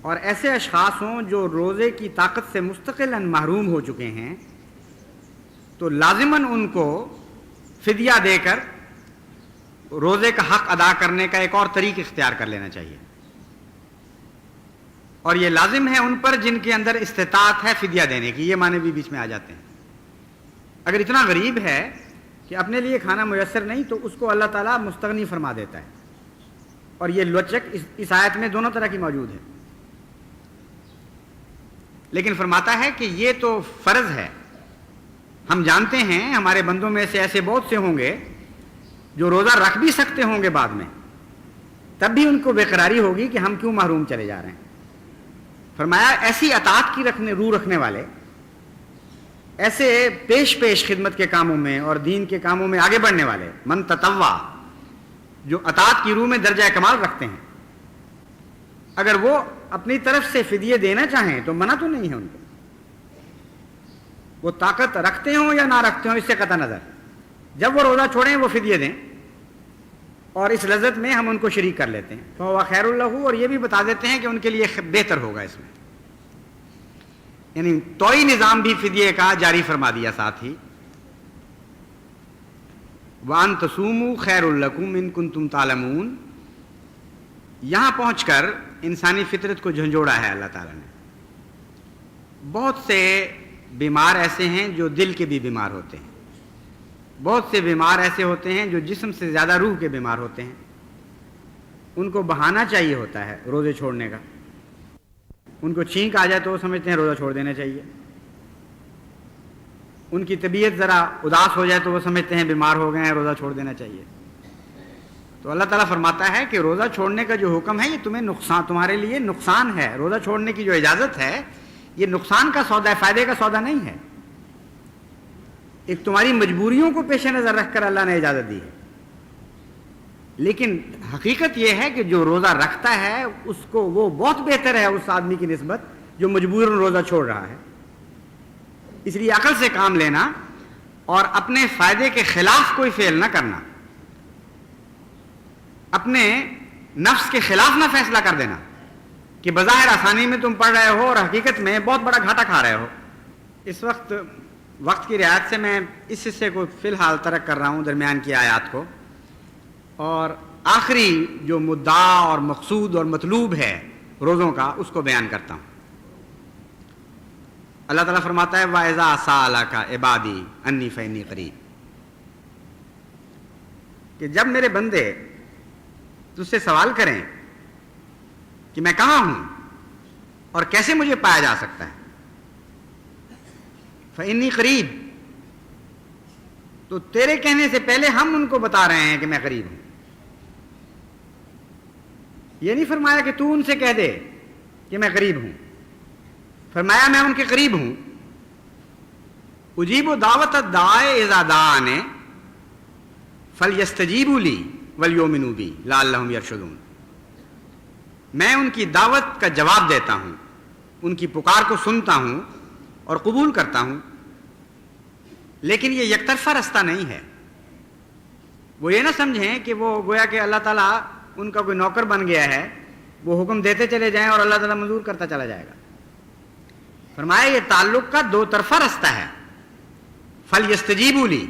اور ایسے اشخاص ہوں جو روزے کی طاقت سے مستقلاً محروم ہو چکے ہیں تو لازماً ان کو فدیہ دے کر روزے کا حق ادا کرنے کا ایک اور طریق اختیار کر لینا چاہیے، اور یہ لازم ہے ان پر جن کے اندر استطاعت ہے فدیہ دینے کی۔ یہ معنی بھی بیچ میں آ جاتے ہیں۔ اگر اتنا غریب ہے کہ اپنے لیے کھانا میسر نہیں تو اس کو اللہ تعالیٰ مستغنی فرما دیتا ہے، اور یہ لچک اس آیت میں دونوں طرح کی موجود ہے۔ لیکن فرماتا ہے کہ یہ تو فرض ہے، ہم جانتے ہیں ہمارے بندوں میں سے ایسے بہت سے ہوں گے جو روزہ رکھ بھی سکتے ہوں گے بعد میں، تب بھی ان کو بے قراری ہوگی کہ ہم کیوں محروم چلے جا رہے ہیں۔ فرمایا ایسی اطاعت کی روح رکھنے والے، ایسے پیش خدمت کے کاموں میں اور دین کے کاموں میں آگے بڑھنے والے، من تطوع، جو اطاعت کی روح میں درجہ کمال رکھتے ہیں، اگر وہ اپنی طرف سے فدیے دینا چاہیں تو منع تو نہیں ہے ان کو، وہ طاقت رکھتے ہوں یا نہ رکھتے ہوں اس سے قطع نظر، جب وہ روزہ چھوڑیں وہ فدیے دیں، اور اس لذت میں ہم ان کو شریک کر لیتے ہیں۔ فہو خیر لہ، اور یہ بھی بتا دیتے ہیں کہ ان کے لیے بہتر ہوگا اس میں، یعنی توئی نظام بھی فدیے کا جاری فرما دیا ساتھ ہی۔ وَأَن تَصُومُوا خَيْرٌ لَكُمْ إِن كُنتُمْ تَعْلَمُونَ، یہاں پہنچ کر انسانی فطرت کو جھنجھوڑا ہے اللہ تعالیٰ نے۔ بہت سے بیمار ایسے ہیں جو دل کے بھی بیمار ہوتے ہیں، بہت سے بیمار ایسے ہوتے ہیں جو جسم سے زیادہ روح کے بیمار ہوتے ہیں، ان کو بہانہ چاہیے ہوتا ہے روزے چھوڑنے کا۔ ان کو چھینک آ جائے تو وہ سمجھتے ہیں روزہ چھوڑ دینا چاہیے، ان کی طبیعت ذرا اداس ہو جائے تو وہ سمجھتے ہیں بیمار ہو گئے ہیں روزہ چھوڑ دینا چاہیے۔ تو اللہ تعالیٰ فرماتا ہے کہ روزہ چھوڑنے کا جو حکم ہے یہ تمہارے لیے نقصان ہے، روزہ چھوڑنے کی جو اجازت ہے یہ نقصان کا سودا ہے، فائدے کا سودا نہیں ہے۔ ایک تمہاری مجبوریوں کو پیش نظر رکھ کر اللہ نے اجازت دی ہے، لیکن حقیقت یہ ہے کہ جو روزہ رکھتا ہے اس کو وہ بہت بہتر ہے اس آدمی کی نسبت جو مجبوراً روزہ چھوڑ رہا ہے۔ اس لیے عقل سے کام لینا اور اپنے فائدے کے خلاف کوئی فعل نہ کرنا، اپنے نفس کے خلاف نہ فیصلہ کر دینا کہ بظاہر آسانی میں تم پڑھ رہے ہو اور حقیقت میں بہت بڑا گھاٹا کھا رہے ہو۔ اس وقت کی رعایت سے میں اس حصے کو فی الحال ترک کر رہا ہوں، درمیان کی آیات کو، اور آخری جو مدعا اور مقصود اور مطلوب ہے روزوں کا اس کو بیان کرتا ہوں۔ اللہ تعالیٰ فرماتا ہے وَإِذَا سَأَلَكَ عِبَادِي أَنِّي فَإِنِّي قَرِيبٌ، کہ جب میرے بندے تجھ سے سوال کریں کہ میں کہاں ہوں اور کیسے مجھے پایا جا سکتا ہے، فَإِنِّي قَرِيب، تو تیرے کہنے سے پہلے ہم ان کو بتا رہے ہیں کہ میں قریب ہوں۔ یہ نہیں فرمایا کہ تو ان سے کہہ دے کہ میں قریب ہوں، فرمایا میں ان کے قریب ہوں۔ اجیب دعوت الداعی اذا دعان فلیستجیبوا لی ولیؤمنوا بی لعلہم یرشدون، میں ان کی دعوت کا جواب دیتا ہوں، ان کی پکار کو سنتا ہوں اور قبول کرتا ہوں، لیکن یہ یک طرفہ رستہ نہیں ہے. وہ یہ نہ سمجھیں کہ وہ گویا کہ اللہ تعالیٰ ان کا کوئی نوکر بن گیا ہے, وہ حکم دیتے چلے جائیں اور اللہ تعالیٰ منظور کرتا چلا جائے گا. فرمایا یہ تعلق کا دو طرفہ رستہ ہے. فَلْيَسْتَجِيبُوا لِي,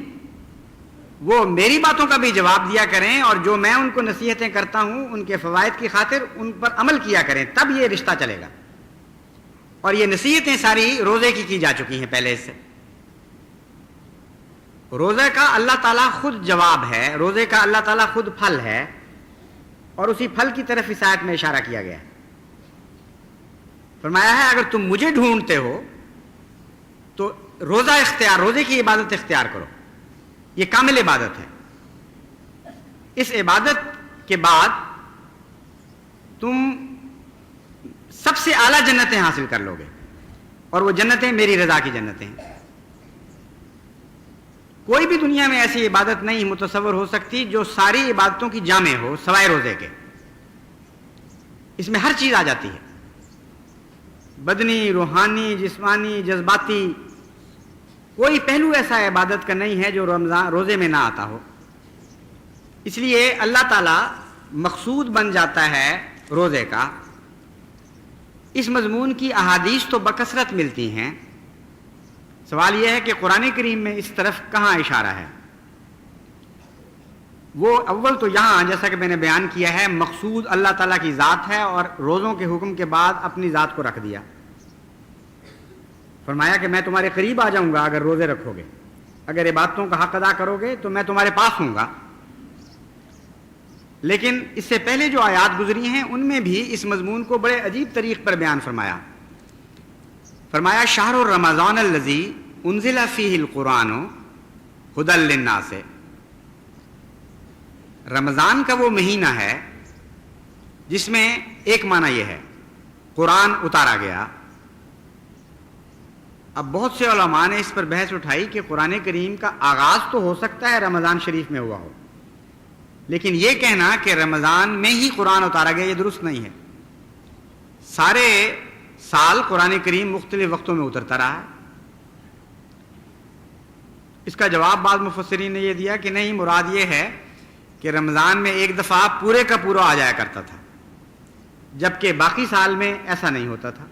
وہ میری باتوں کا بھی جواب دیا کریں اور جو میں ان کو نصیحتیں کرتا ہوں ان کے فوائد کی خاطر ان پر عمل کیا کریں, تب یہ رشتہ چلے گا. اور یہ نصیحتیں ساری روزے کی جا چکی ہیں پہلے سے. روزے کا اللہ تعالیٰ خود جواب ہے, روزے کا اللہ تعالیٰ خود پھل ہے, اور اسی پھل کی طرف اس آیت میں اشارہ کیا گیا ہے. فرمایا ہے اگر تم مجھے ڈھونڈتے ہو تو روزہ اختیار, روزے کی عبادت اختیار کرو, یہ کامل عبادت ہے. اس عبادت کے بعد تم سب سے اعلیٰ جنتیں حاصل کر لو گے, اور وہ جنتیں میری رضا کی جنتیں ہیں. کوئی بھی دنیا میں ایسی عبادت نہیں متصور ہو سکتی جو ساری عبادتوں کی جامع ہو سوائے روزے کے. اس میں ہر چیز آ جاتی ہے, بدنی, روحانی, جسمانی, جذباتی. کوئی پہلو ایسا عبادت کا نہیں ہے جو روزے میں نہ آتا ہو. اس لیے اللہ تعالیٰ مقصود بن جاتا ہے روزے کا. اس مضمون کی احادیث تو بکثرت ملتی ہیں. سوال یہ ہے کہ قرآن کریم میں اس طرف کہاں اشارہ ہے. وہ اول تو یہاں جیسا کہ میں نے بیان کیا ہے مقصود اللہ تعالیٰ کی ذات ہے, اور روزوں کے حکم کے بعد اپنی ذات کو رکھ دیا. فرمایا کہ میں تمہارے قریب آ جاؤں گا اگر روزے رکھو گے, اگر عبادتوں کا حق ادا کرو گے تو میں تمہارے پاس ہوں گا. لیکن اس سے پہلے جو آیات گزری ہیں ان میں بھی اس مضمون کو بڑے عجیب طریق پر بیان فرمایا. فرمایا شہر رمضان الذی انزل فیہ القرآن ھدی للناس. رمضان کا وہ مہینہ ہے جس میں ایک معنی یہ ہے قرآن اتارا گیا. اب بہت سے علماء نے اس پر بحث اٹھائی کہ قرآن کریم کا آغاز تو ہو سکتا ہے رمضان شریف میں ہوا ہو, لیکن یہ کہنا کہ رمضان میں ہی قرآن اتارا گیا یہ درست نہیں ہے. سارے سال قرآن کریم مختلف وقتوں میں اترتا رہا ہے. اس کا جواب بعض مفسرین نے یہ دیا کہ نہیں, مراد یہ ہے کہ رمضان میں ایک دفعہ پورے کا پورا آ جایا کرتا تھا, جبکہ باقی سال میں ایسا نہیں ہوتا تھا.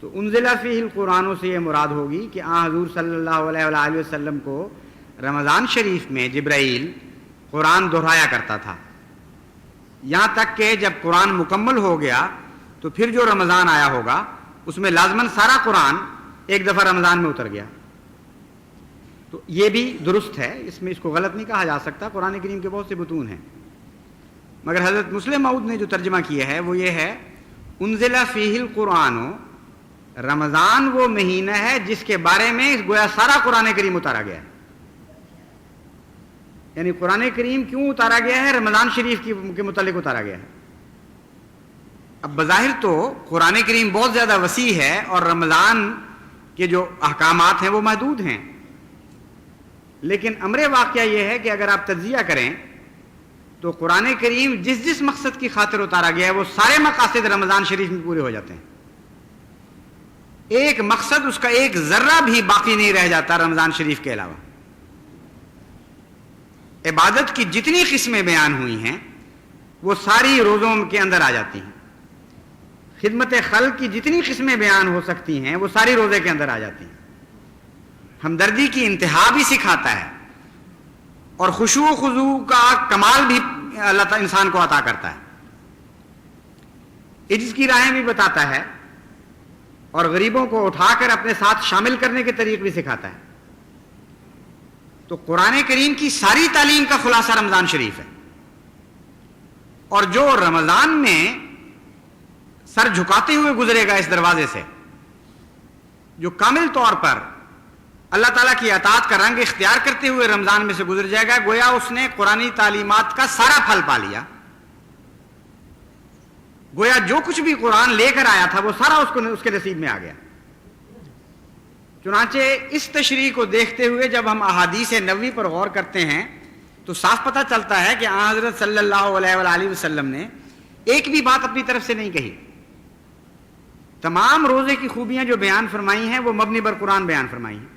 تو انزل فیہ القرآن سے یہ مراد ہوگی کہ حضور صلی اللہ علیہ وآلہ وسلم کو رمضان شریف میں جبرائیل قرآن دہرایا کرتا تھا, یہاں تک کہ جب قرآن مکمل ہو گیا تو پھر جو رمضان آیا ہوگا اس میں لازماً سارا قرآن ایک دفعہ رمضان میں اتر گیا. تو یہ بھی درست ہے, اس میں اس کو غلط نہیں کہا جا سکتا. قرآن کریم کے بہت سے متون ہیں, مگر حضرت مسلم موعود نے جو ترجمہ کیا ہے وہ یہ ہے انزل فیہ القرآن, رمضان وہ مہینہ ہے جس کے بارے میں گویا سارا قرآن کریم اتارا گیا ہے. یعنی قرآن کریم کیوں اتارا گیا ہے, رمضان شریف کے متعلق اتارا گیا ہے. اب بظاہر تو قرآن کریم بہت زیادہ وسیع ہے اور رمضان کے جو احکامات ہیں وہ محدود ہیں, لیکن امر واقعہ یہ ہے کہ اگر آپ تجزیہ کریں تو قرآن کریم جس جس مقصد کی خاطر اتارا گیا ہے وہ سارے مقاصد رمضان شریف میں پورے ہو جاتے ہیں. ایک مقصد اس کا ایک ذرہ بھی باقی نہیں رہ جاتا رمضان شریف کے علاوہ. عبادت کی جتنی قسمیں بیان ہوئی ہیں وہ ساری روزوں کے اندر آ جاتی ہیں. خدمت خلق کی جتنی قسمیں بیان ہو سکتی ہیں وہ ساری روزے کے اندر آ جاتی ہیں. ہمدردی کی انتہا بھی سکھاتا ہے, اور خشوع و خضوع کا کمال بھی اللہ تعالیٰ انسان کو عطا کرتا ہے. عجز کی راہیں بھی بتاتا ہے, اور غریبوں کو اٹھا کر اپنے ساتھ شامل کرنے کے طریق بھی سکھاتا ہے. تو قرآن کریم کی ساری تعلیم کا خلاصہ رمضان شریف ہے, اور جو رمضان میں سر جھکاتے ہوئے گزرے گا اس دروازے سے, جو کامل طور پر اللہ تعالیٰ کی اطاعت کا رنگ اختیار کرتے ہوئے رمضان میں سے گزر جائے گا, گویا اس نے قرآنی تعلیمات کا سارا پھل پا لیا. گویا جو کچھ بھی قرآن لے کر آیا تھا وہ سارا اس کے نصیب میں آ گیا. چنانچہ اس تشریح کو دیکھتے ہوئے جب ہم احادیث نبوی پر غور کرتے ہیں تو صاف پتہ چلتا ہے کہ حضرت صلی اللہ علیہ وآلہ وسلم نے ایک بھی بات اپنی طرف سے نہیں کہی. تمام روزے کی خوبیاں جو بیان فرمائی ہیں وہ مبنی بر قرآن بیان فرمائی ہیں.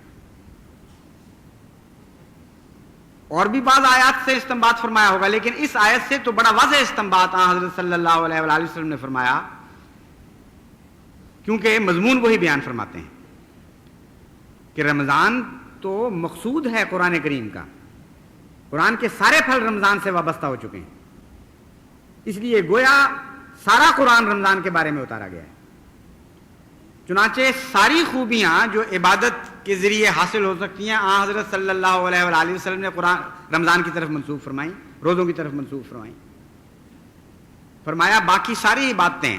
اور بھی بعض آیات سے استنباط فرمایا ہوگا، لیکن اس آیت سے تو بڑا واضح استنباط حضرت صلی اللہ علیہ وآلہ وسلم نے فرمایا، کیونکہ مضمون وہی بیان فرماتے ہیں کہ رمضان تو مقصود ہے قرآن کریم کا، قرآن کے سارے پھل رمضان سے وابستہ ہو چکے ہیں، اس لیے گویا سارا قرآن رمضان کے بارے میں اتارا گیا ہے۔ چنانچہ ساری خوبیاں جو عبادت کے ذریعے حاصل ہو سکتی ہیں حضرت صلی اللہ علیہ وآلہ وسلم نے قرآن رمضان کی طرف منسوب فرمائیں، روزوں کی طرف منسوب فرمائیں۔ فرمایا باقی ساری عبادتیں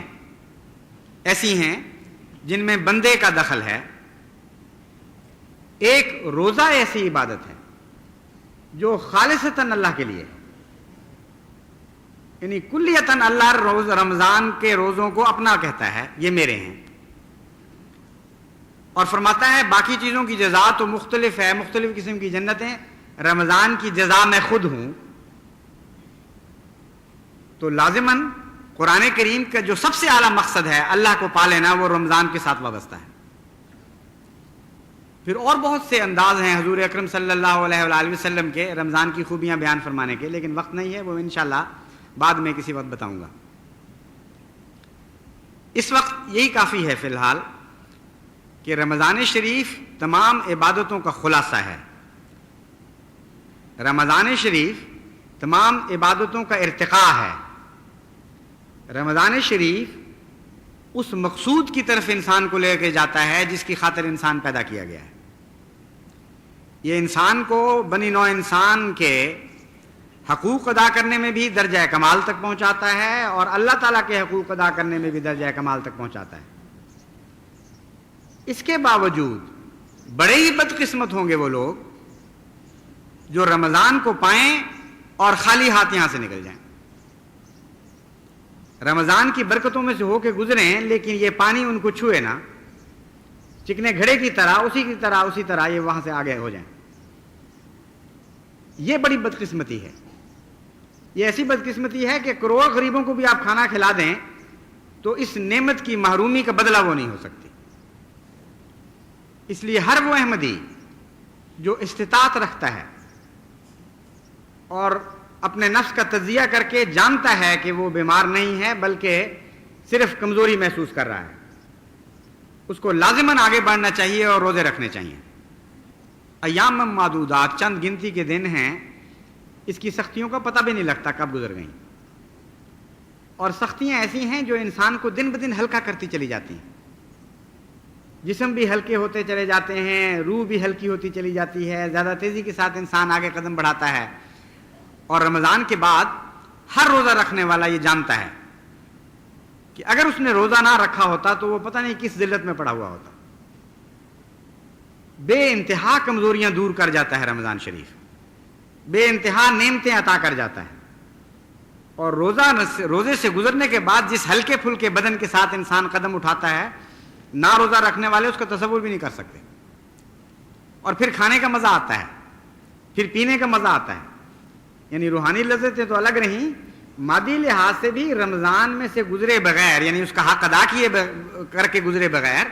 ایسی ہیں جن میں بندے کا دخل ہے، ایک روزہ ایسی عبادت ہے جو خالصتاً اللہ کے لیے ہے، یعنی کلیتاً اللہ رمضان کے روزوں کو اپنا کہتا ہے، یہ میرے ہیں، اور فرماتا ہے باقی چیزوں کی جزا تو مختلف ہے، مختلف قسم کی جنتیں، رمضان کی جزا میں خود ہوں۔ تو لازماً قرآن کریم کا جو سب سے اعلیٰ مقصد ہے اللہ کو پا لینا، وہ رمضان کے ساتھ وابستہ ہے۔ پھر اور بہت سے انداز ہیں حضور اکرم صلی اللہ علیہ وآلہ وسلم کے رمضان کی خوبیاں بیان فرمانے کے، لیکن وقت نہیں ہے، وہ انشاءاللہ بعد میں کسی وقت بتاؤں گا۔ اس وقت یہی کافی ہے فی الحال کہ رمضان شریف تمام عبادتوں کا خلاصہ ہے، رمضان شریف تمام عبادتوں کا ارتقاء ہے، رمضان شریف اس مقصود کی طرف انسان کو لے کے جاتا ہے جس کی خاطر انسان پیدا کیا گیا ہے۔ یہ انسان کو بنی نوع انسان کے حقوق ادا کرنے میں بھی درجہ کمال تک پہنچاتا ہے، اور اللہ تعالیٰ کے حقوق ادا کرنے میں بھی درجہ کمال تک پہنچاتا ہے۔ اس کے باوجود بڑے ہی بدقسمت ہوں گے وہ لوگ جو رمضان کو پائیں اور خالی ہاتھ یہاں سے نکل جائیں، رمضان کی برکتوں میں سے ہو کے گزریں، لیکن یہ پانی ان کو چھوئے نا، چکنے گھڑے کی طرح اسی طرح یہ وہاں سے آگے ہو جائیں۔ یہ بڑی بدقسمتی ہے، یہ ایسی بدقسمتی ہے کہ کروڑ غریبوں کو بھی آپ کھانا کھلا دیں تو اس نعمت کی محرومی کا بدلہ وہ نہیں ہو سکتی۔ اس لیے ہر وہ احمدی جو استطاعت رکھتا ہے اور اپنے نفس کا تجزیہ کر کے جانتا ہے کہ وہ بیمار نہیں ہے بلکہ صرف کمزوری محسوس کر رہا ہے، اس کو لازماً آگے بڑھنا چاہیے اور روزے رکھنے چاہیے۔ ایام معدودات، چند گنتی کے دن ہیں، اس کی سختیوں کا پتہ بھی نہیں لگتا کب گزر گئیں، اور سختیاں ایسی ہیں جو انسان کو دن بدن ہلکا کرتی چلی جاتی ہیں، جسم بھی ہلکے ہوتے چلے جاتے ہیں، روح بھی ہلکی ہوتی چلی جاتی ہے، زیادہ تیزی کے ساتھ انسان آگے قدم بڑھاتا ہے۔ اور رمضان کے بعد ہر روزہ رکھنے والا یہ جانتا ہے کہ اگر اس نے روزہ نہ رکھا ہوتا تو وہ پتہ نہیں کس ذلت میں پڑا ہوا ہوتا۔ بے انتہا کمزوریاں دور کر جاتا ہے رمضان شریف، بے انتہا نعمتیں عطا کر جاتا ہے، اور روزے سے گزرنے کے بعد جس ہلکے پھلکے بدن کے ساتھ انسان قدم اٹھاتا ہے، نہ روزہ رکھنے والے اس کا تصور بھی نہیں کر سکتے۔ اور پھر کھانے کا مزہ آتا ہے، پھر پینے کا مزہ آتا ہے، یعنی روحانی لذتیں تو الگ رہیں، مادی لحاظ سے بھی رمضان میں سے گزرے بغیر، یعنی اس کا حق ادا کیے کر کے گزرے بغیر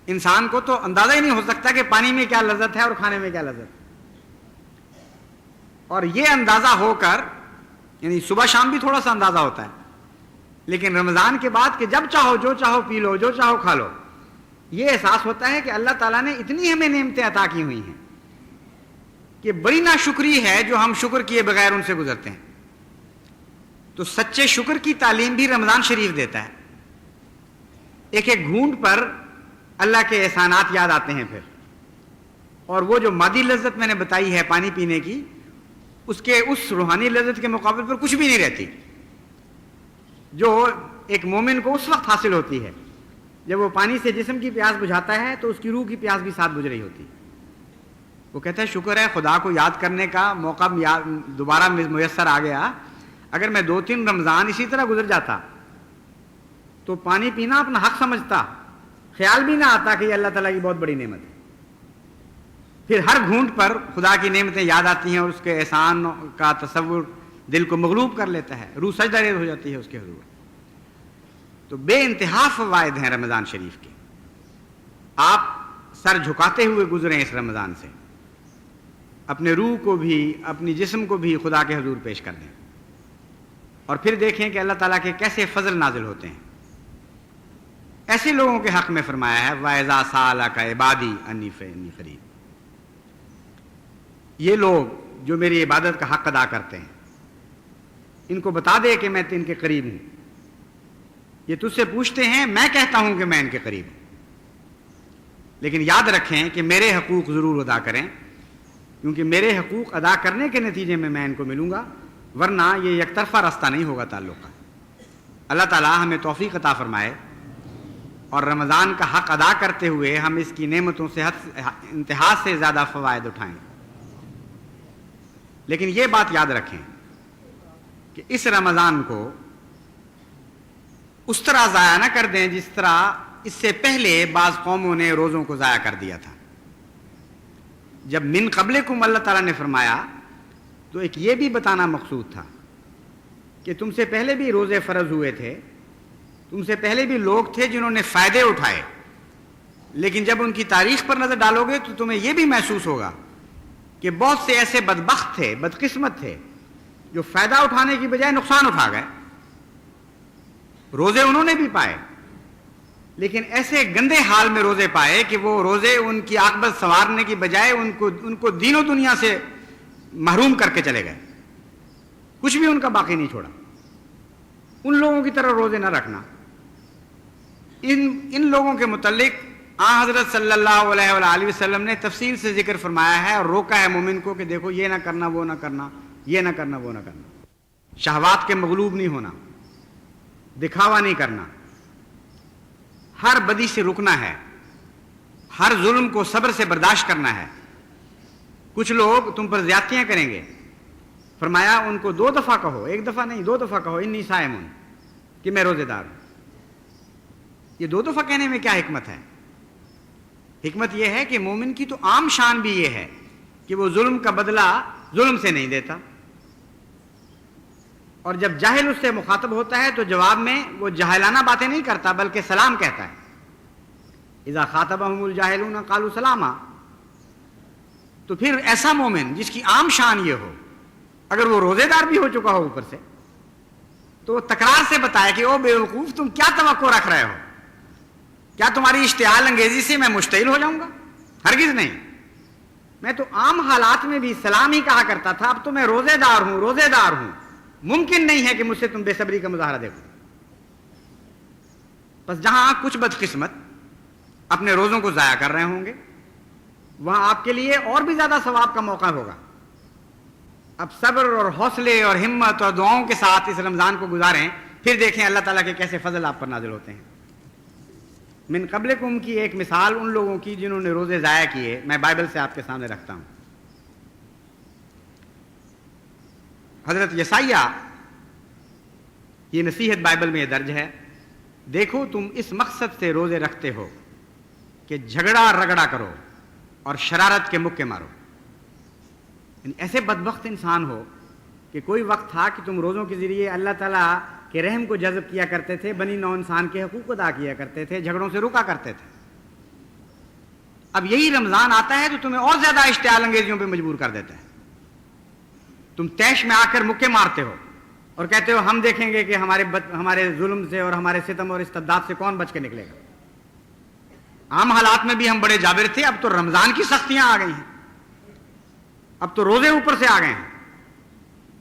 انسان کو تو اندازہ ہی نہیں ہو سکتا کہ پانی میں کیا لذت ہے اور کھانے میں کیا لذت ہے۔ اور یہ اندازہ ہو کر، یعنی صبح شام بھی تھوڑا سا اندازہ ہوتا ہے، لیکن رمضان کے بعد کہ جب چاہو جو چاہو پی لو، جو چاہو کھا لو، یہ احساس ہوتا ہے کہ اللہ تعالیٰ نے اتنی ہمیں نعمتیں عطا کی ہوئی ہیں کہ بڑی ناشکری ہے جو ہم شکر کیے بغیر ان سے گزرتے ہیں۔ تو سچے شکر کی تعلیم بھی رمضان شریف دیتا ہے۔ ایک ایک گھونٹ پر اللہ کے احسانات یاد آتے ہیں پھر، اور وہ جو مادی لذت میں نے بتائی ہے پانی پینے کی، اس روحانی لذت کے مقابلے پر کچھ بھی نہیں رہتی جو ایک مومن کو اس وقت حاصل ہوتی ہے جب وہ پانی سے جسم کی پیاس بجھاتا ہے تو اس کی روح کی پیاس بھی ساتھ بجھ رہی ہوتی ہے۔ وہ کہتا ہے شکر ہے خدا کو یاد کرنے کا موقع دوبارہ میسر آ گیا، اگر میں 2-3 رمضان اسی طرح گزر جاتا تو پانی پینا اپنا حق سمجھتا، خیال بھی نہ آتا کہ یہ اللہ تعالیٰ کی بہت بڑی نعمت ہے۔ پھر ہر گھونٹ پر خدا کی نعمتیں یاد آتی ہیں اور اس کے احسان کا تصور دل کو مغلوب کر لیتا ہے، روح سجدہ ریز ہو جاتی ہے اس کے حضور۔ تو بے انتہا فوائد ہیں رمضان شریف کے، آپ سر جھکاتے ہوئے گزریں اس رمضان سے، اپنے روح کو بھی اپنی جسم کو بھی خدا کے حضور پیش کر دیں اور پھر دیکھیں کہ اللہ تعالیٰ کے کیسے فضل نازل ہوتے ہیں. ایسے لوگوں کے حق میں فرمایا ہے وَإِذَا سَأَلَكَ عِبَادِي أَنِّي فَإِنِّي قَرِيبٌ. یہ لوگ جو میری عبادت کا حق ادا کرتے ہیں ان کو بتا دے کہ میں ان کے قریب ہوں. یہ تجھ سے پوچھتے ہیں، میں کہتا ہوں کہ میں ان کے قریب ہوں. لیکن یاد رکھیں کہ میرے حقوق ضرور ادا کریں، کیونکہ میرے حقوق ادا کرنے کے نتیجے میں ان کو ملوں گا، ورنہ یہ یک طرفہ راستہ نہیں ہوگا تعلق کا. اللہ تعالیٰ ہمیں توفیق عطا فرمائے اور رمضان کا حق ادا کرتے ہوئے ہم اس کی نعمتوں سے انتہا سے زیادہ فوائد اٹھائیں. لیکن یہ بات یاد رکھیں کہ اس رمضان کو اس طرح ضائع نہ کر دیں جس طرح اس سے پہلے بعض قوموں نے روزوں کو ضائع کر دیا تھا. جب من قبلکم اللہ تعالیٰ نے فرمایا تو ایک یہ بھی بتانا مقصود تھا کہ تم سے پہلے بھی روزے فرض ہوئے تھے، تم سے پہلے بھی لوگ تھے جنہوں نے فائدے اٹھائے، لیکن جب ان کی تاریخ پر نظر ڈالو گے تو تمہیں یہ بھی محسوس ہوگا کہ بہت سے ایسے بدبخت تھے، بدقسمت تھے جو فائدہ اٹھانے کی بجائے نقصان اٹھا گئے. روزے انہوں نے بھی پائے لیکن ایسے گندے حال میں روزے پائے کہ وہ روزے ان کی عاقبت سنوارنے کی بجائے ان کو دین و دنیا سے محروم کر کے چلے گئے. کچھ بھی ان کا باقی نہیں چھوڑا. ان لوگوں کی طرح روزے نہ رکھنا. ان لوگوں کے متعلق حضرت صلی اللہ علیہ وآلہ وسلم نے تفصیل سے ذکر فرمایا ہے اور روکا ہے مومن کو کہ دیکھو یہ نہ کرنا، وہ نہ کرنا، یہ نہ کرنا، وہ نہ کرنا. شہوات کے مغلوب نہیں ہونا، دکھاوا نہیں کرنا، ہر بدی سے رکنا ہے، ہر ظلم کو صبر سے برداشت کرنا ہے. کچھ لوگ تم پر زیادتیاں کریں گے، فرمایا ان کو 2 دفعہ کہو، 1 دفعہ نہیں 2 دفعہ کہو انی صائمٌ، کہ میں روزے دار ہوں. یہ 2 دفعہ کہنے میں کیا حکمت ہے؟ حکمت یہ ہے کہ مومن کی تو عام شان بھی یہ ہے کہ وہ ظلم کا بدلہ ظلم سے نہیں دیتا، اور جب جاہل اس سے مخاطب ہوتا ہے تو جواب میں وہ جاہلانہ باتیں نہیں کرتا بلکہ سلام کہتا ہے. اذا خاطبهم الجاہلون قالوا سلاما. تو پھر ایسا مومن جس کی عام شان یہ ہو، اگر وہ روزے دار بھی ہو چکا ہو اوپر سے، تو وہ تکرار سے بتائے کہ او بے وقوف تم کیا توقع رکھ رہے ہو؟ کیا تمہاری اشتعال انگیزی سے میں مشتعل ہو جاؤں گا؟ ہرگز نہیں. میں تو عام حالات میں بھی سلام ہی کہا کرتا تھا، اب تو میں روزے دار ہوں، روزے دار ہوں. ممکن نہیں ہے کہ مجھ سے تم بے صبری کا مظاہرہ دیکھو. بس جہاں کچھ بدقسمت اپنے روزوں کو ضائع کر رہے ہوں گے وہاں آپ کے لیے اور بھی زیادہ ثواب کا موقع ہوگا. اب صبر اور حوصلے اور ہمت اور دعاؤں کے ساتھ اس رمضان کو گزاریں، پھر دیکھیں اللہ تعالیٰ کے کیسے فضل آپ پر نازل ہوتے ہیں. من قبلکم کی ایک مثال ان لوگوں کی جنہوں نے روزے ضائع کیے میں بائبل سے آپ کے سامنے رکھتا ہوں. حضرت یسایہ، یہ نصیحت بائبل میں یہ درج ہے، دیکھو تم اس مقصد سے روزے رکھتے ہو کہ جھگڑا رگڑا کرو اور شرارت کے مکے مارو. یعنی ایسے بدبخت انسان ہو کہ کوئی وقت تھا کہ تم روزوں کے ذریعے اللہ تعالیٰ کے رحم کو جذب کیا کرتے تھے، بنی نوع انسان کے حقوق ادا کیا کرتے تھے، جھگڑوں سے رکا کرتے تھے. اب یہی رمضان آتا ہے تو تمہیں اور زیادہ اشتعال انگیزیوں پہ مجبور کر دیتا ہے. تم تیش میں آ کر مکے مارتے ہو اور کہتے ہو ہم دیکھیں گے کہ ہمارے ظلم سے اور ہمارے ستم اور استبداد سے کون بچ کے نکلے گا. عام حالات میں بھی ہم بڑے جابر تھے، اب تو رمضان کی سختیاں آ گئی ہیں، اب تو روزے اوپر سے آ گئے ہیں،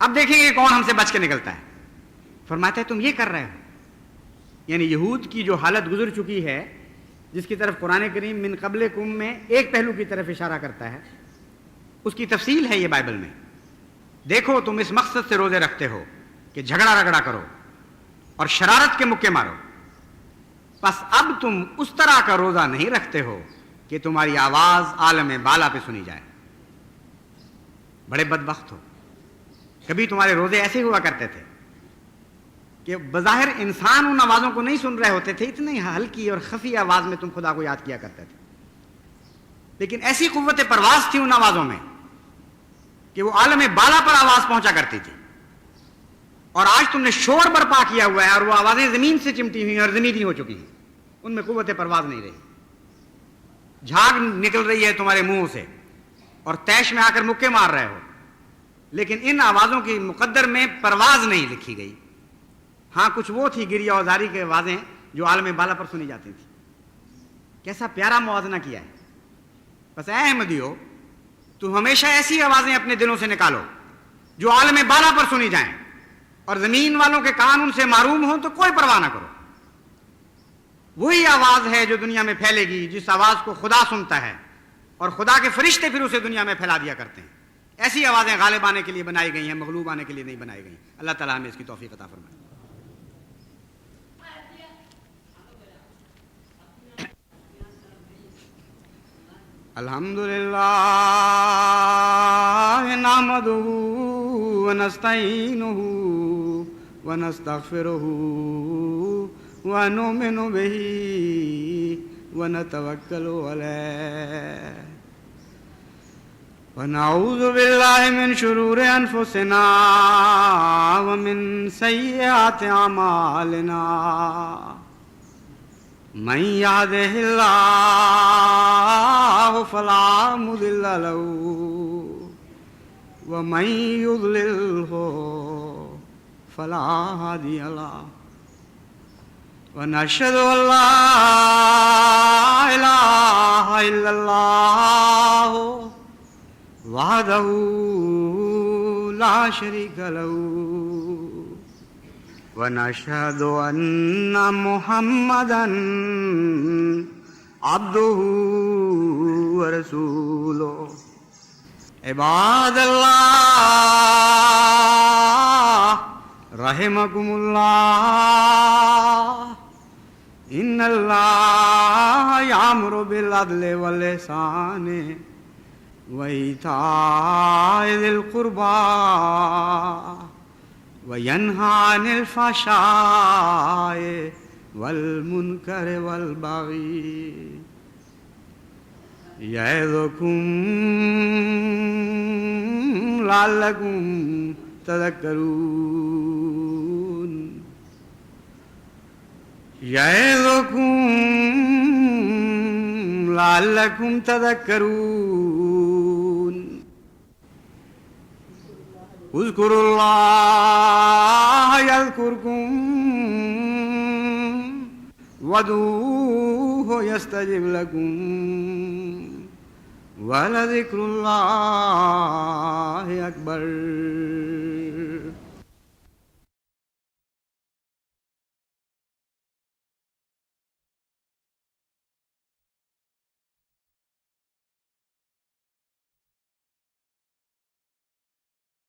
اب دیکھیں گے کون ہم سے بچ کے نکلتا ہے. فرماتا ہے تم یہ کر رہے ہو. یعنی یہود کی جو حالت گزر چکی ہے، جس کی طرف قرآن کریم من قبلکم میں ایک پہلو کی طرف اشارہ کرتا ہے، اس کی تفصیل ہے یہ بائبل میں. دیکھو تم اس مقصد سے روزے رکھتے ہو کہ جھگڑا رگڑا کرو اور شرارت کے مکے مارو. بس اب تم اس طرح کا روزہ نہیں رکھتے ہو کہ تمہاری آواز عالم بالا پہ سنی جائے. بڑے بدبخت ہو. کبھی تمہارے روزے ایسے ہوا کرتے تھے کہ بظاہر انسان ان آوازوں کو نہیں سن رہے ہوتے تھے، اتنی ہلکی اور خفی آواز میں تم خدا کو یاد کیا کرتے تھے، لیکن ایسی قوت پرواز تھی ان آوازوں میں کہ وہ عالم بالا پر آواز پہنچا کرتی تھی. اور آج تم نے شور برپا کیا ہوا ہے اور وہ آوازیں زمین سے چمٹی ہوئی اور زمینی ہو چکی ہیں، ان میں قوت پرواز نہیں رہی. جھاگ نکل رہی ہے تمہارے منہوں سے اور تیش میں آ کر مکے مار رہے ہو، لیکن ان آوازوں کی مقدر میں پرواز نہیں لکھی گئی. ہاں کچھ وہ تھی گریہ اوزاری کے آوازیں جو عالم بالا پر سنی جاتی تھی. کیسا پیارا موازنہ کیا ہے. بس اے احمدیو، تو ہمیشہ ایسی آوازیں اپنے دلوں سے نکالو جو عالم بالا پر سنی جائیں، اور زمین والوں کے کان ان سے معروم ہوں تو کوئی پرواہ نہ کرو. وہی آواز ہے جو دنیا میں پھیلے گی جس آواز کو خدا سنتا ہے، اور خدا کے فرشتے پھر اسے دنیا میں پھیلا دیا کرتے ہیں. ایسی آوازیں غالب آنے کے لیے بنائی گئی ہیں، مغلوب آنے کے لیے نہیں بنائی گئی. اللہ تعالیٰ ہمیں اس کی توفیق عطا فرمائے. الحمدللہ نحمدہ ونستعینہ ونستغفرہ ونؤمن بہ ونتوکل علیہ ونعوذ باللہ من شرور انفسنا ومن سیئات اعمالنا من یہدہ اللہ فلا مضل له ومن یضللہ فلا ہادی له ونشهد ان لا الہ الا اللہ وحدہ لا شریک له ونشهد ان محمدا عبده ورسوله. عباد اللہ رحمکم اللہ، ان اللہ یامر بالعدل والاحسان وایتاء ذی القربى وینہی عن الفحشاء والمنکر والبغی یعظکم لعلکم تذکرون. یعظکم لعلکم تذکرون. اذکروا اللہ یذکرکم وادعوہ یستجب لکم ولذکر اللہ اکبر.